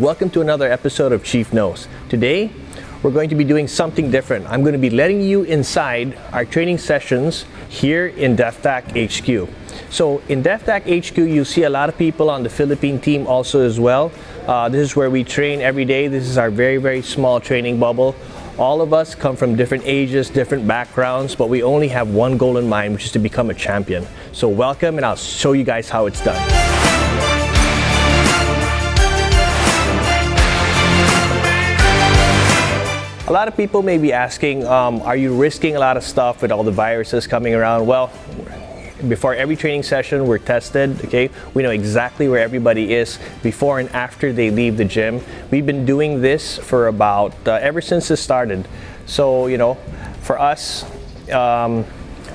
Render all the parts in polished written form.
welcome to another episode of Chief Knows. Today, we're going to be doing something different. I'm going to be letting you inside our training sessions here in DefTac HQ. So in DefTac HQ, you see a lot of people on the Philippine team also as well. This is where we train every day. This is our very, very small training bubble. All of us come from different ages, different backgrounds, but we only have one goal in mind, which is to become a champion. So welcome, and I'll show you guys how it's done. A lot of people may be asking, are you risking a lot of stuff with all the viruses coming around? Well, before every training session, we're tested, okay? We know exactly where everybody is before and after they leave the gym. We've been doing this for about, ever since it started. So, you know, for us,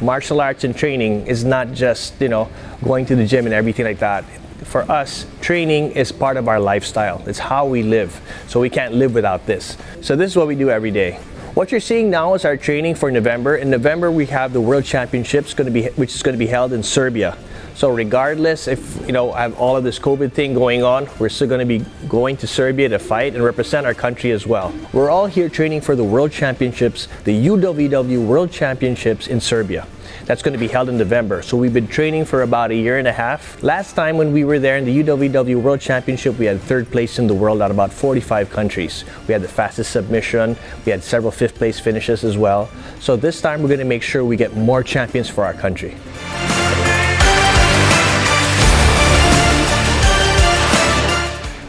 martial arts and training is not just, you know, going to the gym and everything like that. For us, training is part of our lifestyle. It's how we live. So we can't live without this. So this is what we do every day. What you're seeing now is our training for November. In November, we have the World Championships which is going to be held in Serbia. So regardless if, you know, I have all of this COVID thing going on, we're still going to be going to Serbia to fight and represent our country as well. We're all here training for the World Championships, the UWW World Championships in Serbia. That's going to be held in November. So we've been training for about a year and a half. Last time when we were there in the UWW World Championship, we had third place in the world out of about 45 countries. We had the fastest submission. We had several fifth place finishes as well. So this time we're going to make sure we get more champions for our country.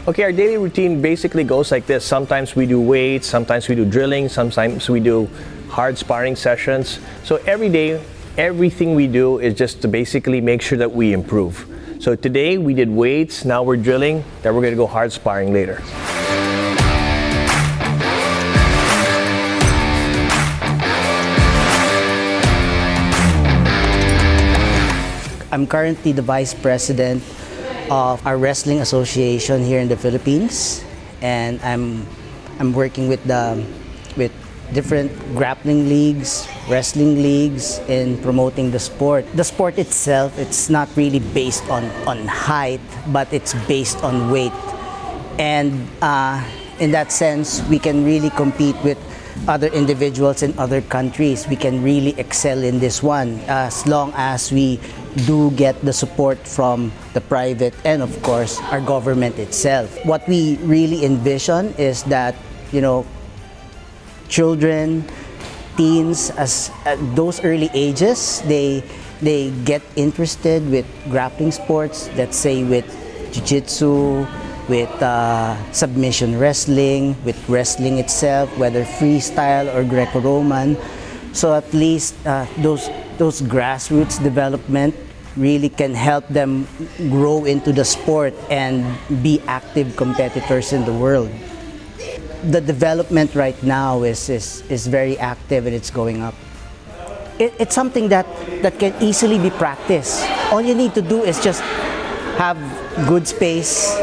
Okay, our daily routine basically goes like this. Sometimes we do weights, sometimes we do drilling, sometimes we do hard sparring sessions. So every day, everything we do is just to basically make sure that we improve. So today we did weights, now we're drilling, then we're going to go hard sparring later. I'm currently the vice president of our wrestling association here in the Philippines, and I'm working with different grappling leagues, wrestling leagues in promoting the sport. The sport itself, it's not really based on height, but it's based on weight. And in that sense, we can really compete with other individuals in other countries. We can really excel in this one as long as we do get the support from the private and of course our government itself. What we really envision is that, you know, children, teens, at those early ages, they get interested with grappling sports, let's say with jiu-jitsu, with submission wrestling, with wrestling itself, whether freestyle or Greco-Roman. So at least those grassroots development really can help them grow into the sport and be active competitors in the world. The development right now is very active and it's going up. It's something that can easily be practiced. All you need to do is just have good space,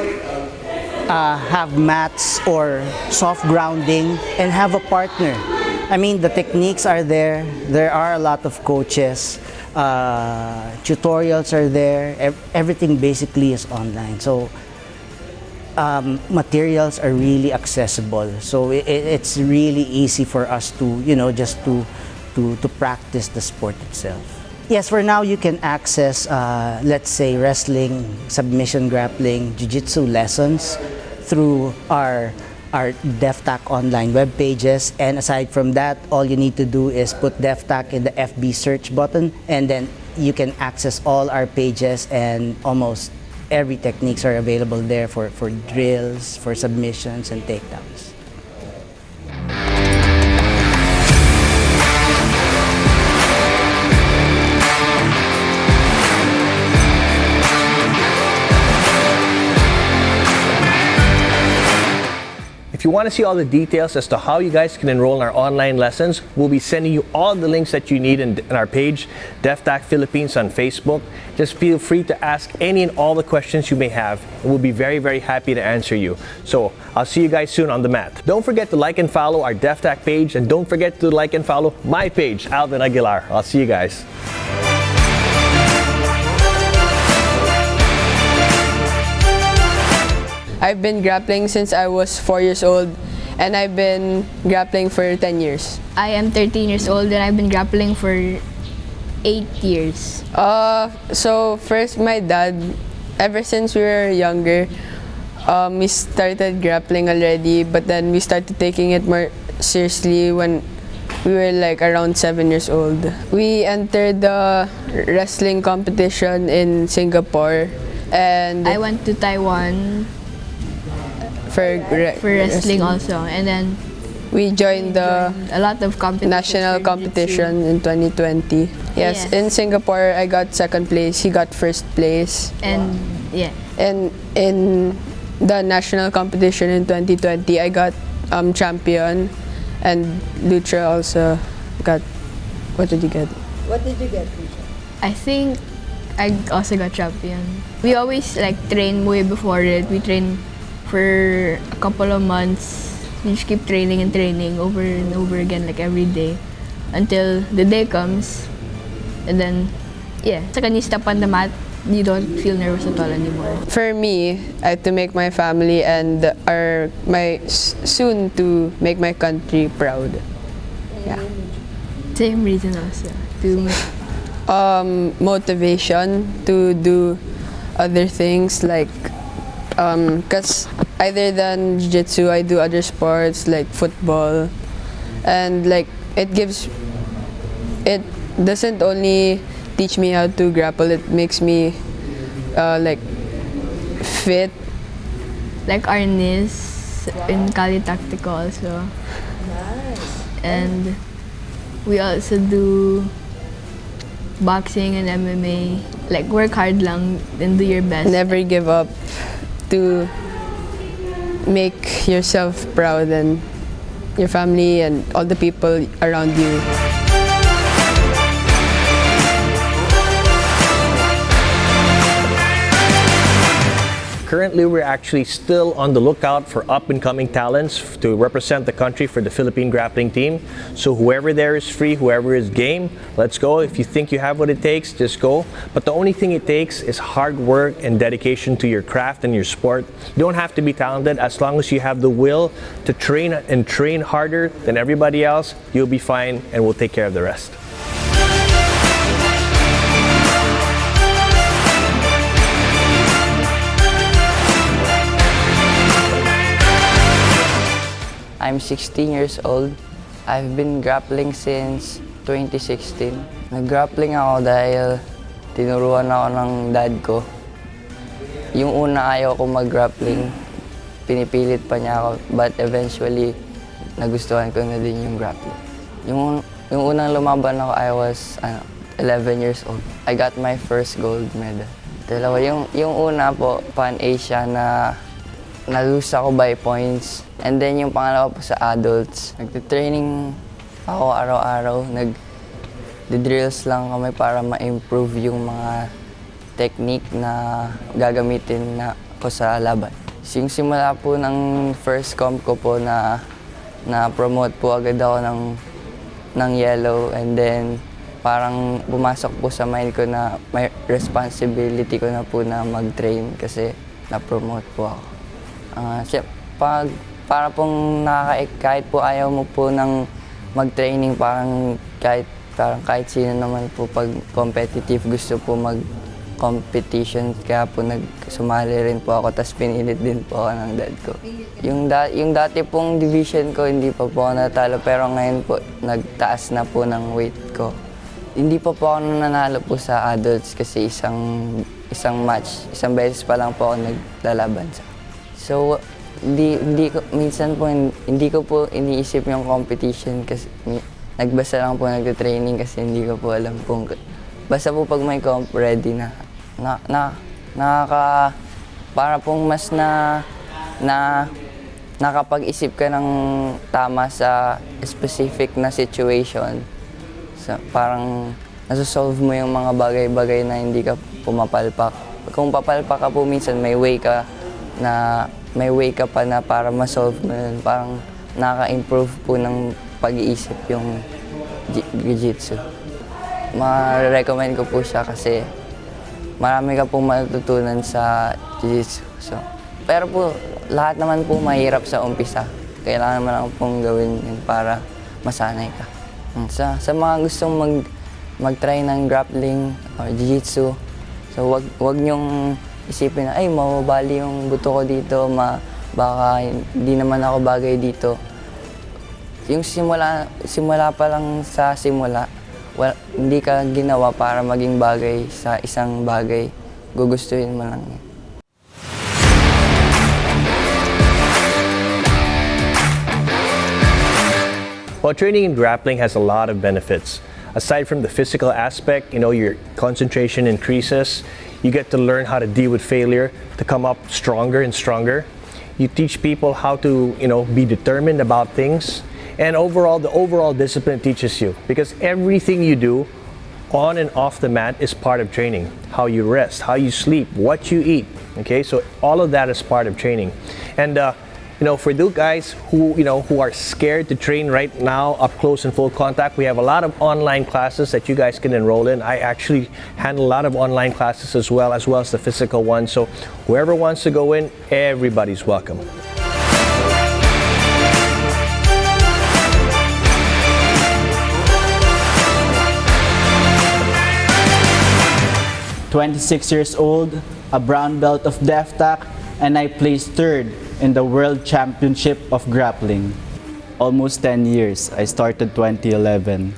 have mats or soft grounding, and have a partner. I mean, the techniques are there. There are a lot of coaches. Tutorials are there. Everything basically is online. So materials are really accessible. So it's really easy for us to, you know, just to practice the sport itself. Yes, for now you can access, let's say, wrestling, submission grappling, jiu-jitsu lessons through our DefTac online web pages. And aside from that, all you need to do is put DefTac in the FB search button, and then you can access all our pages, and almost every techniques are available there for drills, for submissions and takedowns. If you want to see all the details as to how you guys can enroll in our online lessons, we'll be sending you all the links that you need in our page, DefTac Philippines on Facebook. Just feel free to ask any and all the questions you may have, and we'll be very, very happy to answer you. So I'll see you guys soon on the mat. Don't forget to like and follow our DefTac page, and don't forget to like and follow my page, Alvin Aguilar. I'll see you guys. I've been grappling since I was 4 years old, and I've been grappling for 10 years. I am 13 years old and I've been grappling for 8 years. So first, my dad, ever since we were younger, we started grappling already, but then we started taking it more seriously when we were like around 7 years old. We entered the wrestling competition in Singapore, and I went to Taiwan for for wrestling also, and then we joined the a lot of competitions national for competition in 2020. Yes, Yes. in Singapore, I got second place. He got first place. jiu-jitsu. And yeah, And in the national competition in 2020, I got champion, and Lucha also got. What did you get? I think I also got champion. We always like train way before it. We train for a couple of months. We just keep training and training over and over again, like every day, until the day comes, and then yeah. So when you step on the mat, you don't feel nervous at all anymore. For me, I had to make my family and soon to make my country proud. Yeah. Same reason also to Motivation to do other things like because other than jiu-jitsu, I do other sports like football, and like it doesn't only teach me how to grapple, it makes me like fit. like Arnis in Kali Tactical also. And we also do boxing and MMA. Like work hard lang and do your best. Never give up to make yourself proud and your family and all the people around you. Currently, we're actually still on the lookout for up-and-coming talents to represent the country for the Philippine grappling team. So whoever there is free, whoever is game, let's go. If you think you have what it takes, just go. But the only thing it takes is hard work and dedication to your craft and your sport. You don't have to be talented. As long as you have the will to train and train harder than everybody else, you'll be fine, and we'll take care of the rest. I'm 16 years old. I've been grappling since 2016. Nag-grappling ako dahil tinuruan ako ng dad ko. Yung una ayaw ko mag-grappling, pinipilit pa niya ako, but eventually nagustuhan ko na din yung grappling. Yung unang lumaban ako, I was 11 years old. I got my first gold medal. Dalawa, yung una po, Pan-Asia na na-lose ako by points. And then yung pangalawa po sa adults, nagtitraining ako araw-araw. Nag-drills lang kami para ma-improve yung mga technique na gagamitin na ko sa laban. Yung simula po ng first comp ko po na-promote po agad ako ng yellow, and then parang pumasok po sa mind ko na may responsibility ko na po na mag-train kasi na-promote po ako. Para pong kahit po ayaw mo po ng mag-training, kahit sino naman po pag competitive gusto po mag-competition, kaya po sumali rin po ako, tapos pinilit din po ako ng dad ko. Yung dati pong division ko, hindi pa po ako natalo, pero ngayon po nagtaas na po ng weight ko. Hindi pa po ako nanalo po sa adults kasi isang beses pa lang po ako naglalaban. So, minsan po hindi ko po iniisip yung competition kasi nagbasa lang po nagte-training kasi hindi ko po alam kung basta po pag may comp ready na para pong mas nakapag-isip ka ng tama sa specific na situation. Parang nasa-solve mo yung mga bagay-bagay na hindi ka pumapalpak. Kung papalpak ka po minsan may way ka pa na para ma-solve mo yun. Parang nakaka-improve po ng pag-iisip yung jiu-jitsu. Ma-recommend ko po siya kasi marami ka pong matutunan sa jiu-jitsu. So, Pero po, lahat naman po mahirap sa umpisa. Kailangan naman lang pong gawin yun para masanay ka. Sa mga gustong mag-try ng grappling or jiu-jitsu, so wag niyong isipin na, ay, mababali yung buto ko dito, baka hindi naman ako bagay dito. Yung simula pa lang sa simula, hindi ka ginawa para maging bagay sa isang bagay. Gugustuhin mo lang yun. Well, training in grappling has a lot of benefits. Aside from the physical aspect, your concentration increases. You get to learn how to deal with failure, to come up stronger and stronger. You teach people how to, be determined about things. And the overall discipline teaches you, because everything you do on and off the mat is part of training. How you rest, how you sleep, what you eat. Okay, so all of that is part of training. And for those guys who are scared to train right now up close and full contact, we have a lot of online classes that you guys can enroll in. I actually handle a lot of online classes as well as the physical ones. So whoever wants to go in, everybody's welcome. I'm 26 years old, a brown belt of DEFTAC, and I placed third in the World Championship of Grappling. Almost 10 years. I started 2011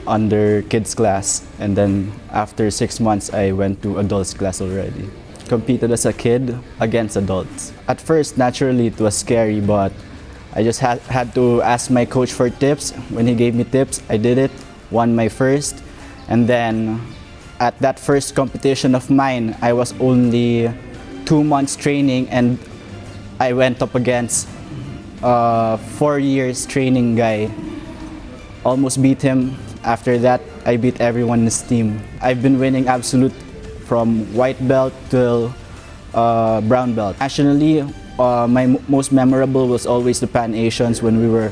under kids class, and then after 6 months I went to adults class already. Competed as a kid against adults. At first, naturally, it was scary, but I just had to ask my coach for tips. When he gave me tips, I did it, won my first, and then at that first competition of mine, I was only 2 months training, and I went up against 4 years training guy. Almost beat him. After that, I beat everyone in his team. I've been winning absolute from white belt till brown belt. Nationally, my most memorable was always the Pan Asians when we were.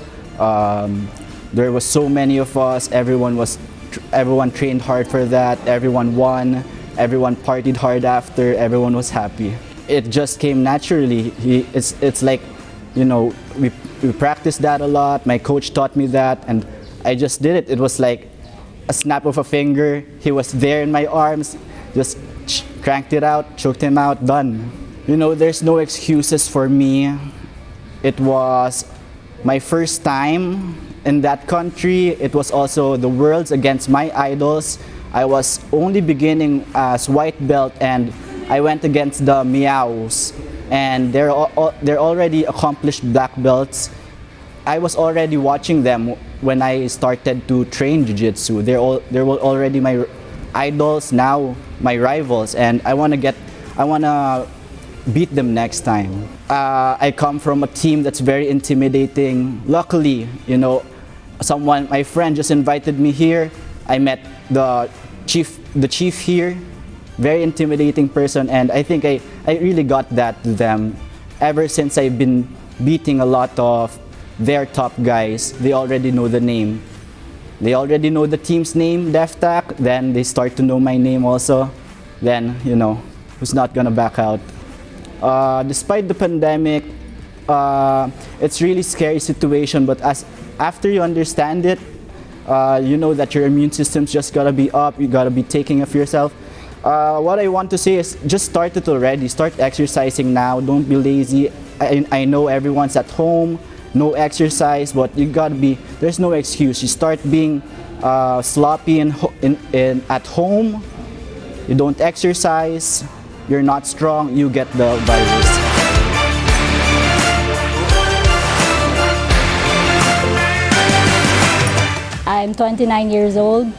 There was so many of us. Everyone trained hard for that. Everyone won. Everyone partied hard after. Everyone was happy. It just came naturally. It's like, we practiced that a lot. My coach taught me that, and I just did it. It was like a snap of a finger. He was there in my arms. Just cranked it out, choked him out, done. There's no excuses for me. It was my first time in that country. It was also the worlds against my idols. I was only beginning as white belt, and I went against the Meows, and they're already accomplished black belts. I was already watching them when I started to train jiu-jitsu. They were already my idols, now my rivals, and I wanna beat them next time. I come from a team that's very intimidating. Luckily, my friend just invited me here. I met the chief here, very intimidating person, and I think I really got that to them. Ever since I've been beating a lot of their top guys, they already know the name. They already know the team's name, DEFTAC, then they start to know my name also. Then, who's not gonna back out? Despite the pandemic, it's really scary situation, but after you understand it, you know that your immune system's just gotta be up, you gotta be taking care of yourself. What I want to say is just start it already. Start exercising now. Don't be lazy. I know everyone's at home, no exercise, but you gotta be. There's no excuse. You start being sloppy at home. You don't exercise. You're not strong. You get the virus. I'm 29 years old,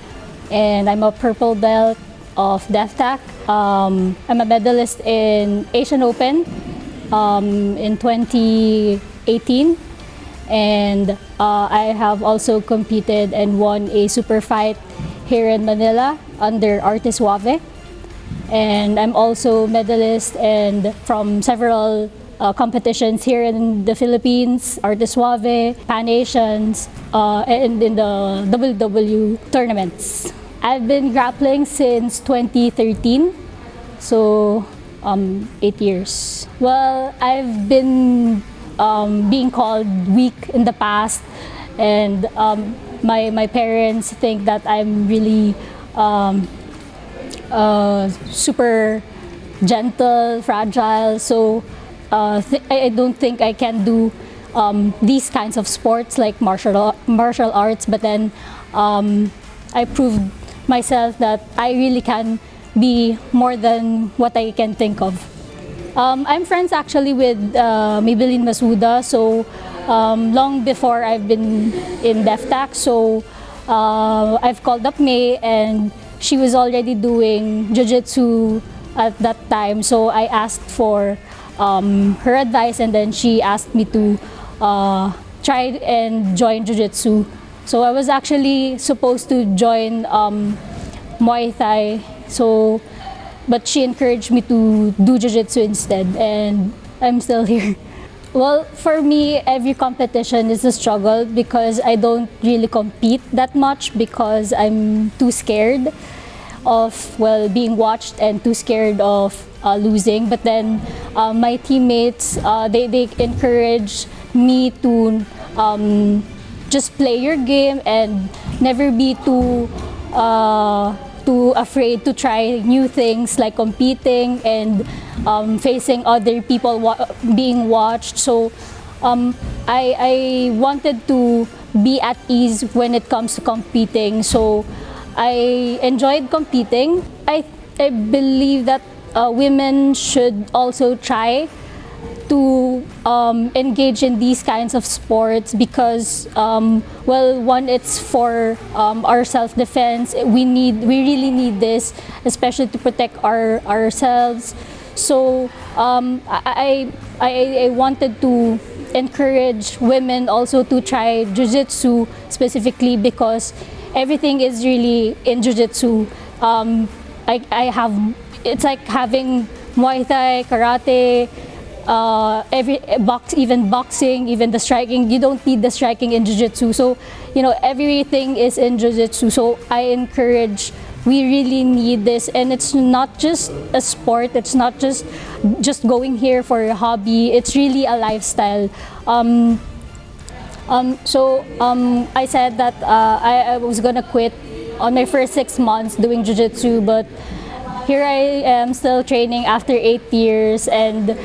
and I'm a purple belt of DEFTAC. I'm a medalist in Asian Open in 2018, and I have also competed and won a super fight here in Manila under Arte Suave. And I'm also medalist and from several competitions here in the Philippines, Arte Suave, Pan Asians, and in the WW tournaments. I've been grappling since 2013, so 8 years. Well, I've been being called weak in the past, and my parents think that I'm really super gentle, fragile. So I don't think I can do these kinds of sports like martial arts. But then I proved myself that I really can be more than what I can think of. I'm friends actually with Maybelline Masuda. So long before I've been in DefTac, so I've called up May, and she was already doing jiu-jitsu at that time. So I asked for her advice, and then she asked me to try and join jiu-jitsu. So I was actually supposed to join Muay Thai. So, but she encouraged me to do jiu-jitsu instead, and I'm still here. Well, for me, every competition is a struggle because I don't really compete that much because I'm too scared of, well, being watched and too scared of losing. But then my teammates, they encourage me to just play your game and never be too afraid to try new things like competing and facing other people being watched. So I wanted to be at ease when it comes to competing. So I enjoyed competing. I believe that women should also try to engage in these kinds of sports because, well, one, it's for our self-defense. We really need this, especially to protect ourselves. So I wanted to encourage women also to try jiu-jitsu specifically because everything is really in jiu-jitsu. It's like having Muay Thai, karate, even boxing, even the striking. You don't need the striking in jiu-jitsu. So, everything is in jiu-jitsu. So I encourage, we really need this, and it's not just a sport. It's not just going here for a hobby. It's really a lifestyle. I said that I was gonna quit on my first 6 months doing jiu-jitsu, but here I am still training after 8 years, and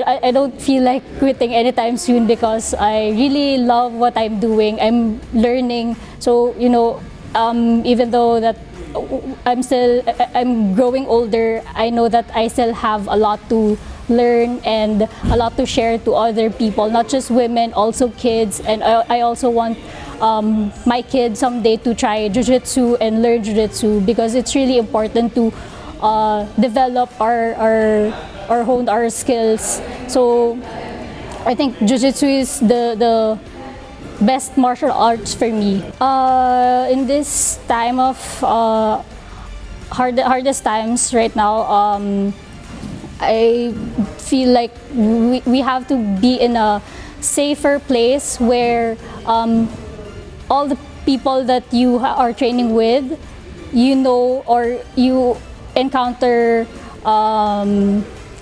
I don't feel like quitting anytime soon because I really love what I'm doing. I'm learning. So, even though that I'm growing older, I know that I still have a lot to learn and a lot to share to other people, not just women, also kids. And I also want my kids someday to try jiu-jitsu and learn jiu-jitsu because it's really important to develop or hone our skills. So I think jiu-jitsu is the best martial arts for me. In this time of hardest times right now, I feel like we have to be in a safer place where all the people that you are training with, or you encounter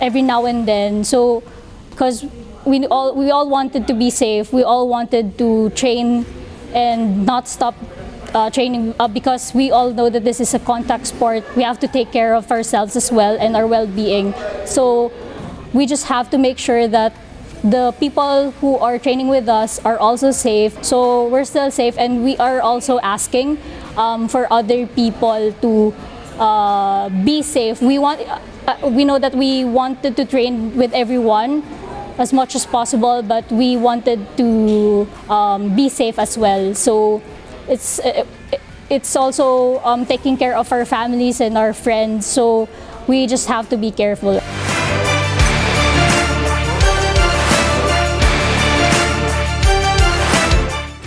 every now and then. So, because we all wanted to be safe, we all wanted to train and not stop training because we all know that this is a contact sport. We have to take care of ourselves as well and our well-being. So we just have to make sure that the people who are training with us are also safe. So we're still safe, and we are also asking for other people to be safe. We know that we wanted to train with everyone as much as possible, but we wanted to be safe as well. So it's also taking care of our families and our friends. So we just have to be careful.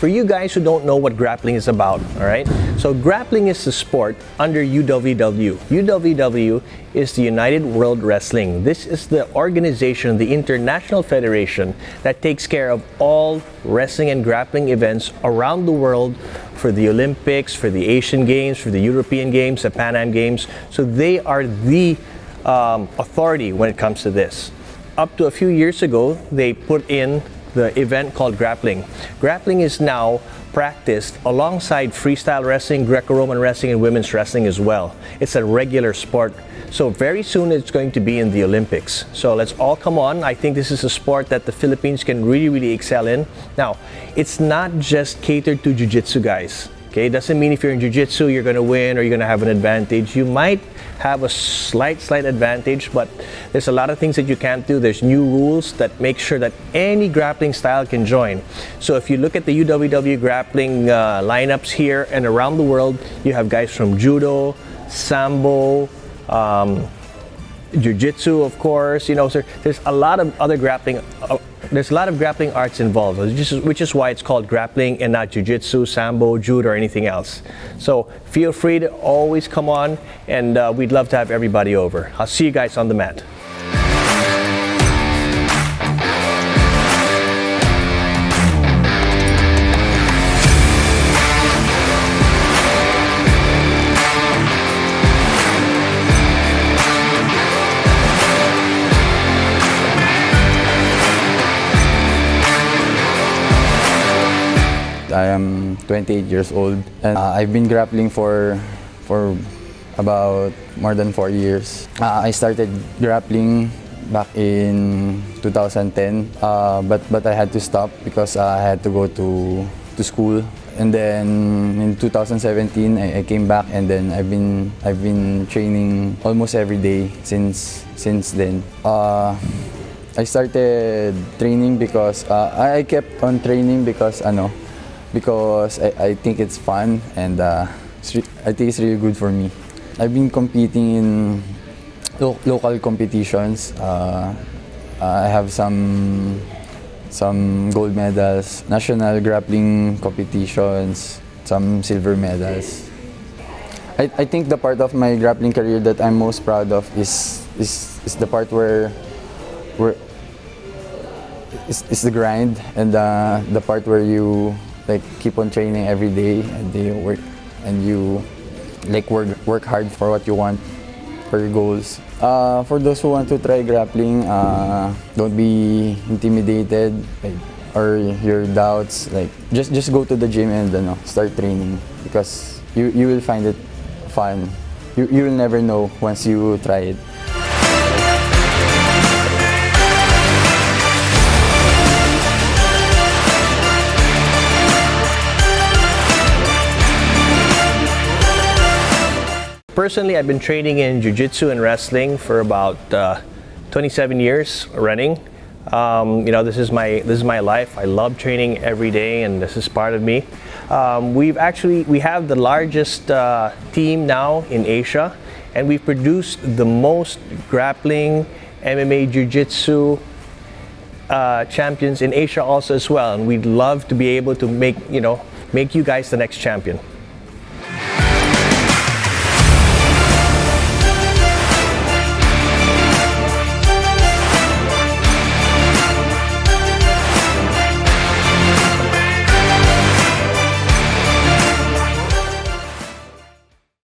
For you guys who don't know what grappling is about, all right? So grappling is the sport under UWW. UWW is the United World Wrestling. This is the organization, the international federation that takes care of all wrestling and grappling events around the world for the Olympics, for the Asian Games, for the European Games, the Pan Am Games. So they are the authority when it comes to this. Up to a few years ago, they put in the event called Grappling. Grappling is now practiced alongside freestyle wrestling, Greco-Roman wrestling, and women's wrestling as well. It's a regular sport. So very soon it's going to be in the Olympics. So let's all come on. I think this is a sport that the Philippines can really excel in. Now, it's not just catered to jiu-jitsu guys. Okay, it doesn't mean if you're in jiu-jitsu you're going to win or you're going to have an advantage. You might have a slight advantage, but there's a lot of things that you can't do. There's new rules that make sure that any grappling style can join. So if you look at the UWW grappling lineups here and around the world, you have guys from judo, sambo, jiu-jitsu, of course. You know, so there's a lot of other grappling. There's a lot of grappling arts involved, which is why it's called grappling and not jiu-jitsu, sambo, judo, or anything else. So feel free to always come on, and we'd love to have everybody over. I'll see you guys on the mat. I am 28 years old, and I've been grappling for about more than 4 years. I started grappling back in 2010, but I had to stop because I had to go to school. And then in 2017, I came back, and then I've been training almost every day since then. I started training because I kept on training because I think it's fun, and I think it's really good for me. I've been competing in local competitions. I have some gold medals, national grappling competitions, some silver medals. I think the part of my grappling career that I'm most proud of is the part where it's the grind, and the part where you keep on training every day, and you work hard for what you want, for your goals. For those who want to try grappling, don't be intimidated or your doubts. Just go to the gym and start training, because you will find it fun. You will never know once you try it. Personally, I've been training in jiu-jitsu and wrestling for about 27 years running. This is my life. I love training every day, and this is part of me. We have the largest team now in Asia, and we've produced the most grappling, MMA, jiu-jitsu champions in Asia also as well. And we'd love to be able to make you guys the next champion.